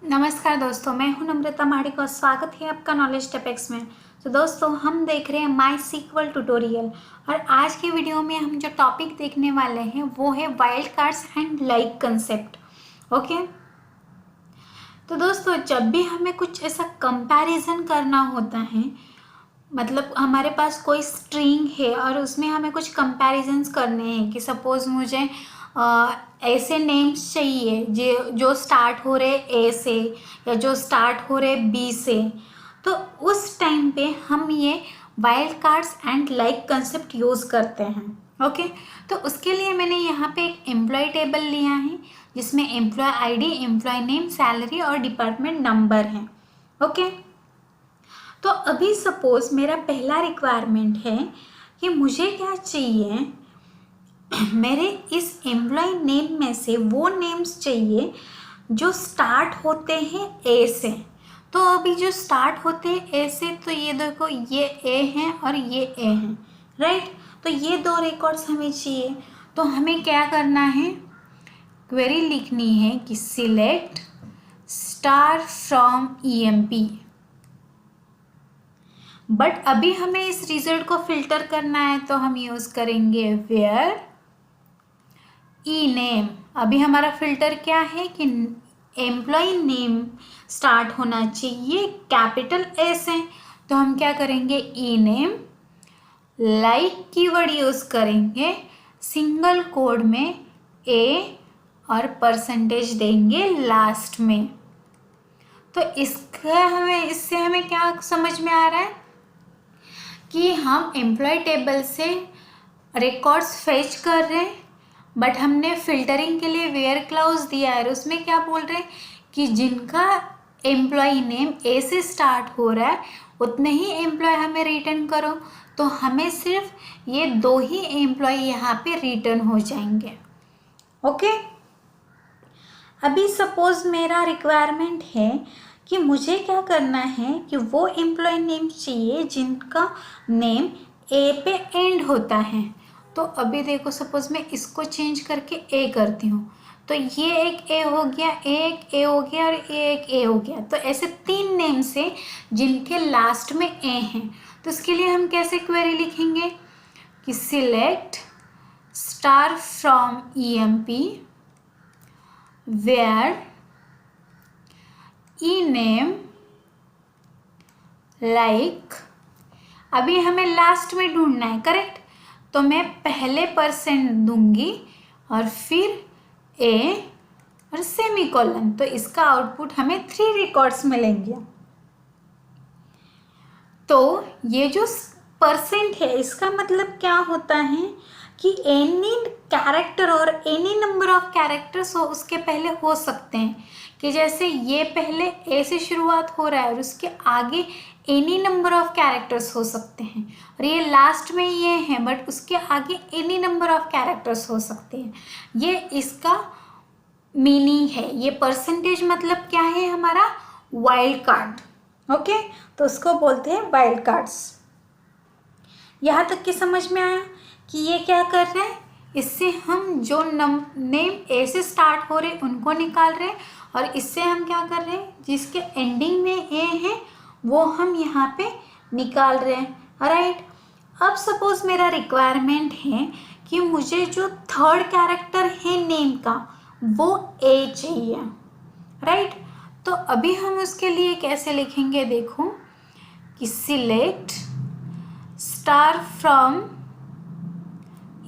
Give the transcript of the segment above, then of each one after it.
नमस्कार दोस्तों, मैं हूं नम्रता माडिक और स्वागत है आपका नॉलेज टिप्स में। तो दोस्तों, हम देख रहे हैं माई सीक्वल ट्यूटोरियल और आज के वीडियो में हम जो टॉपिक देखने वाले हैं वो है wild cards and like concept. Okay, तो दोस्तों जब भी हमें कुछ ऐसा कंपैरिजन करना होता है, मतलब हमारे पास कोई स्ट्रिंग है और उसमें हमें कुछ कंपैरिजन्स करने हैं कि सपोज़ मुझे ऐसे नेम्स चाहिए जो स्टार्ट हो रहे ए से या जो स्टार्ट हो रहे बी से, तो उस टाइम पे हम ये wild cards and like concept use करते हैं। ओके, तो उसके लिए मैंने यहाँ पे एक एम्प्लॉय टेबल लिया है जिसमें employ ID, employ name, salary और डिपार्टमेंट नंबर है। ओके, तो अभी सपोज मेरा पहला रिक्वायरमेंट है कि मुझे क्या चाहिए, मेरे इस एम्प्लॉय नेम में से वो नेम्स चाहिए जो स्टार्ट होते हैं ए से। तो अभी जो स्टार्ट होते हैं ए से, तो ये देखो ये ए हैं और ये ए हैं, राइट। तो ये दो रिकॉर्ड्स हमें चाहिए। तो हमें क्या करना है, क्वेरी लिखनी है कि select star from EMP। But अभी हमें इस रिजल्ट को फिल्टर करना है तो हम यूज़ करेंगे वेयर ई नेम। अभी हमारा फिल्टर क्या है कि एम्प्लॉय नेम स्टार्ट होना चाहिए कैपिटल ए से, तो हम क्या करेंगे ई नेम लाइक कीवर्ड यूज़ करेंगे, सिंगल कोड में ए और परसेंटेज देंगे लास्ट में। तो इससे हमें क्या समझ में आ रहा है कि हम एम्प्लॉय टेबल से रिकॉर्ड्स फेच कर रहे हैं, बट हमने फिल्टरिंग के लिए वेयर क्लाउज दिया है और उसमें क्या बोल रहे हैं कि जिनका एम्प्लॉय नेम ए से स्टार्ट हो रहा है उतने ही एम्प्लॉय हमें रिटर्न करो। तो हमें सिर्फ ये दो ही एम्प्लॉय यहाँ पे रिटर्न हो जाएंगे। ओके, अभी सपोज मेरा रिक्वायरमेंट है कि मुझे क्या करना है कि वो एम्प्लॉय नेम चाहिए जिनका नेम ए पे एंड होता है। तो अभी देखो, सपोज मैं इसको चेंज करके ए करती हूँ, तो ये एक ए हो गया, एक ए हो गया और एक ए हो गया। तो ऐसे तीन नेम्स है जिनके लास्ट में ए हैं। तो इसके लिए हम कैसे क्वेरी लिखेंगे कि select star from EMP where E name like. अभी हमें लास्ट में ढूंढना है, करेक्ट। तो मैं पहले परसेंट दूंगी और फिर ए और सेमीकोलन, तो इसका आउटपुट हमें 3 रिकॉर्ड्स मिलेंगे। तो ये जो परसेंट है इसका मतलब क्या होता है कि एनी कैरेक्टर और एनी नंबर ऑफ कैरेक्टर्स हो उसके पहले हो सकते हैं, कि जैसे ये पहले ए से शुरुआत हो रहा है और उसके आगे एनी नंबर ऑफ कैरेक्टर्स हो सकते हैं, और ये लास्ट में ये है बट उसके आगे एनी नंबर ऑफ कैरेक्टर्स हो सकते हैं। ये इसका मीनिंग है। ये परसेंटेज मतलब क्या है, हमारा वाइल्ड कार्ड। ओके, तो उसको बोलते हैं वाइल्ड कार्ड्स। यहाँ तक कि समझ में आया कि ये क्या कर रहे हैं, इससे हम जो नेम ए से स्टार्ट हो रहे उनको निकाल रहे हैं, और इससे हम क्या कर रहे हैं जिसके एंडिंग में ए है वो हम यहाँ पे निकाल रहे हैं, राइट। अब सपोज मेरा रिक्वायरमेंट है कि मुझे जो थर्ड कैरेक्टर है नेम का वो ए चाहिए, राइट। तो अभी हम उसके लिए कैसे लिखेंगे, देखो कि select star from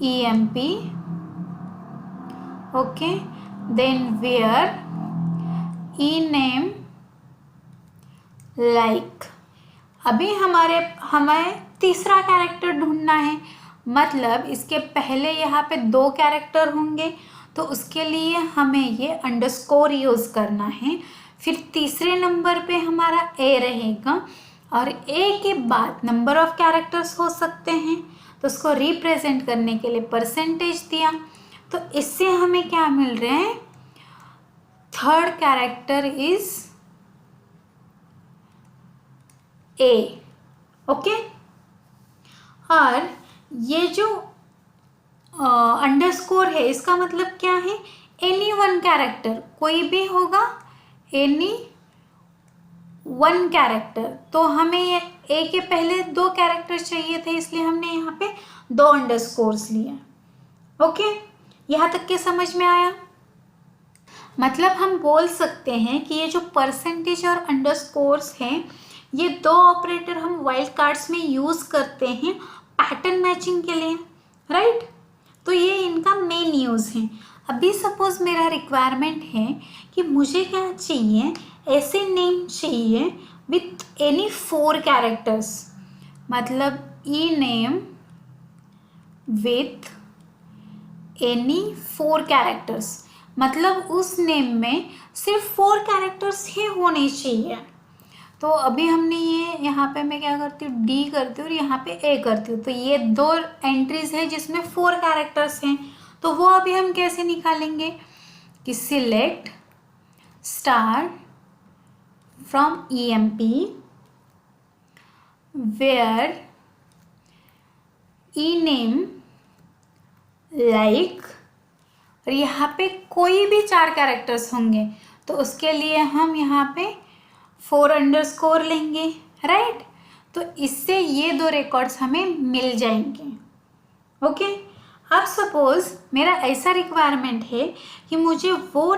EMP, okay, then where E name like. अभी हमें तीसरा कैरेक्टर ढूंढना है, मतलब इसके पहले यहाँ पे 2 कैरेक्टर होंगे, तो उसके लिए हमें ये अंडरस्कोर यूज़ करना है। फिर तीसरे नंबर पे हमारा ए रहेगा और ए के बाद नंबर ऑफ कैरेक्टर्स हो सकते हैं, तो उसको रिप्रेजेंट करने के लिए परसेंटेज दिया। तो इससे हमें क्या मिल रहे हैं, third character is a. Okay, और ये जो अंडरस्कोर है इसका मतलब क्या है, एनी वन कैरेक्टर, कोई भी होगा, एनी 1 कैरेक्टर, तो हमें ए के पहले 2 कैरेक्टर चाहिए थे, इसलिए हमने यहाँ पे 2 अंडरस्कोर्स लिए। ओके, यहाँ तक के समझ में आया? मतलब हम बोल सकते हैं कि ये जो परसेंटेज और अंडरस्कोर्स हैं, ये 2 ऑपरेटर हम वाइल्ड कार्ड्स में यूज़ करते हैं पैटर्न मैचिंग के लिए, राइट? तो ये इनका मेन यूज़ है। अभी सपोज मेरा रिक्वायरमेंट है कि मुझे क्या चाहिए, ऐसे नेम चाहिए विथ एनी 4 कैरेक्टर्स, मतलब ई नेम विथ एनी 4 कैरेक्टर्स, मतलब उस नेम में सिर्फ 4 कैरेक्टर्स ही होने चाहिए। तो अभी हमने ये यहाँ पे मैं क्या करती हूँ, डी करती हूँ और यहाँ पे ए करती हूँ, तो ये 2 एंट्रीज है जिसमें 4 कैरेक्टर्स हैं। तो वो अभी हम कैसे निकालेंगे कि select star from EMP where E name like, और यहाँ पे कोई भी 4 कैरेक्टर्स होंगे, तो उसके लिए हम यहाँ पे 4 अंडरस्कोर लेंगे, राइट? तो इससे ये 2 रिकॉर्ड्स हमें मिल जाएंगे। ओके, अब सपोज मेरा ऐसा रिक्वायरमेंट है कि मुझे वो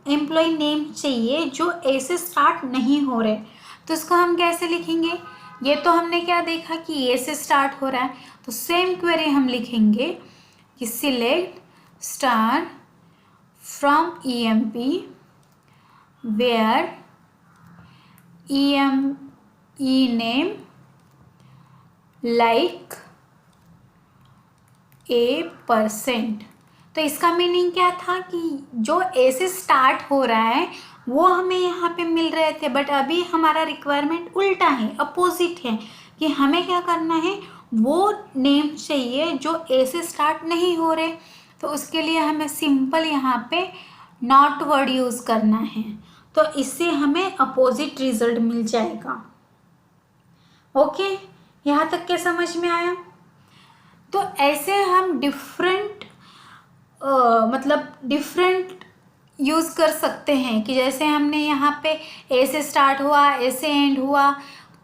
एम्प्लॉय नेम चाहिए जो ए से स्टार्ट नहीं हो रहे, तो इसको हम कैसे लिखेंगे? ये तो हमने क्या देखा कि ए से स्टार्ट हो रहा है, तो सेम क्वेरी हम लिखेंगे कि select star from EMP where E name like A%। तो इसका मीनिंग क्या था कि जो ए से स्टार्ट हो रहा है वो हमें यहाँ पे मिल रहे थे, बट अभी हमारा रिक्वायरमेंट उल्टा है, अपोजिट है, कि हमें क्या करना है, वो नेम चाहिए जो ए से स्टार्ट नहीं हो रहे। तो उसके लिए हमें सिंपल यहाँ पे नॉट वर्ड यूज़ करना है, तो इससे हमें अपोजिट रिजल्ट मिल जाएगा। ओके, यहाँ तक के समझ में आया? तो ऐसे हम डिफरेंट यूज़ कर सकते हैं कि जैसे हमने यहाँ पे ए से स्टार्ट हुआ, ए से एंड हुआ,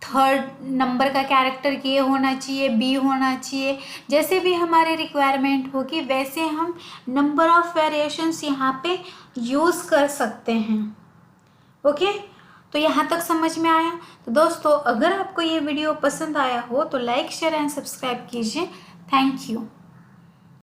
3rd नंबर का कैरेक्टर ये होना चाहिए, बी होना चाहिए, जैसे भी हमारे रिक्वायरमेंट होगी वैसे हम नंबर ऑफ वेरिएशंस यहाँ पे यूज़ कर सकते हैं। ओके, तो यहाँ तक समझ में आया? तो दोस्तों, अगर आपको ये वीडियो पसंद आया हो तो लाइक, शेयर एंड सब्सक्राइब कीजिए। Thank you.